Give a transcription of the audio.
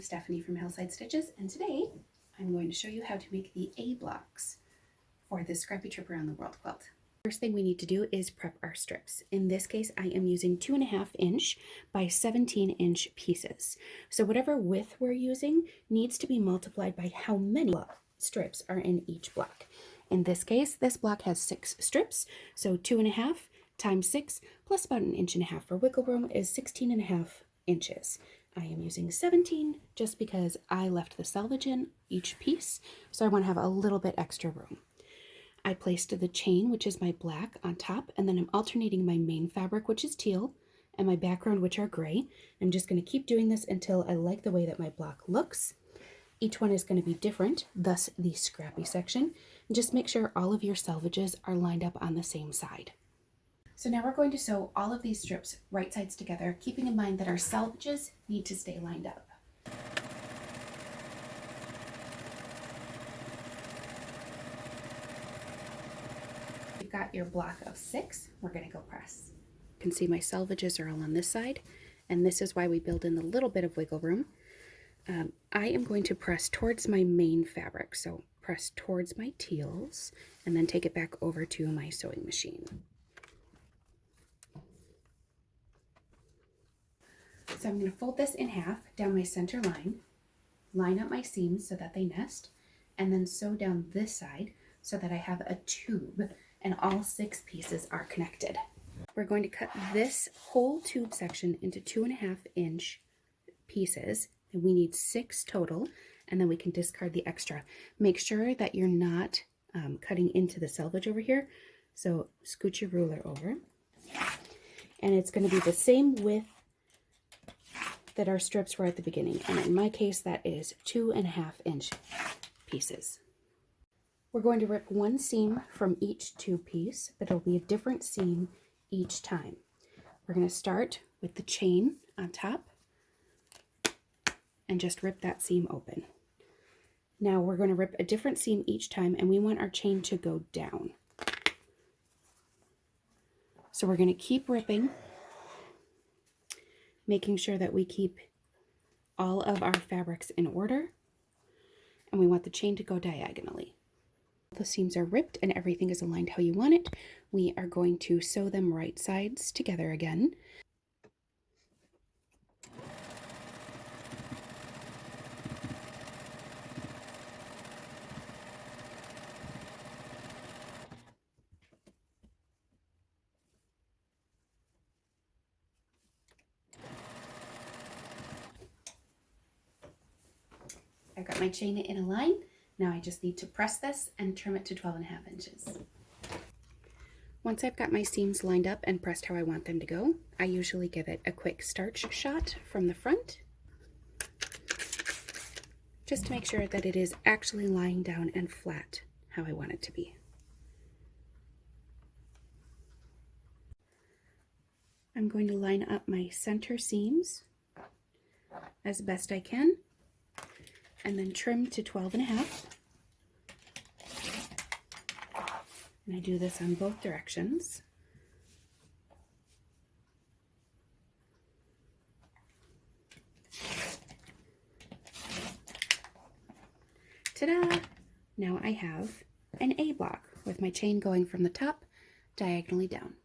Stephanie from Hillside Stitches, and today I'm going to show you how to make the A blocks for the Scrappy Trip Around the World quilt. First thing we need to do is prep our strips. In this case, I am using 2.5 inch by 17 inch pieces. So whatever width we're using needs to be multiplied by how many strips are in each block. In this case, this block has 6 strips, so 2.5 times 6 plus about 1.5 inches for wiggle room is 16.5 inches. I am using 17 just because I left the selvage in each piece, so I want to have a little bit extra room. I placed the chain, which is my black, on top, and then I'm alternating my main fabric, which is teal, and my background, which are gray. I'm just going to keep doing this until I like the way that my block looks. Each one is going to be different, thus the scrappy section. And just make sure all of your selvages are lined up on the same side. So now we're going to sew all of these strips right sides together, keeping in mind that our selvages need to stay lined up. You've got your block of 6, we're going to go press. You can see my selvages are all on this side, and this is why we build in a little bit of wiggle room. I am going to press towards my main fabric, so press towards my teals, and then take it back over to my sewing machine. So I'm going to fold this in half down my center line, line up my seams so that they nest, and then sew down this side so that I have a tube and all 6 pieces are connected. We're going to cut this whole tube section into 2.5 inch pieces, and we need 6 total, and then we can discard the extra. Make sure that you're not cutting into the selvage over here, so scoot your ruler over. And it's going to be the same width that our strips were at the beginning, and in my case that is 2.5 inch pieces. We're going to rip one seam from each tube piece, but it'll be a different seam each time. We're going to start with the chain on top and just rip that seam open. Now we're going to rip a different seam each time, and we want our chain to go down. So we're going to keep ripping, making sure that we keep all of our fabrics in order, and we want the chain to go diagonally. The seams are ripped and everything is aligned how you want it. We are going to sew them right sides together again. I've got my chain in a line. Now I just need to press this and trim it to 12.5 inches. Once I've got my seams lined up and pressed how I want them to go, I usually give it a quick starch shot from the front, just to make sure that it is actually lying down and flat how I want it to be. I'm going to line up my center seams as best I can, and then trim to 12.5. And I do this on both directions. Ta-da! Now I have an A block with my chain going from the top diagonally down.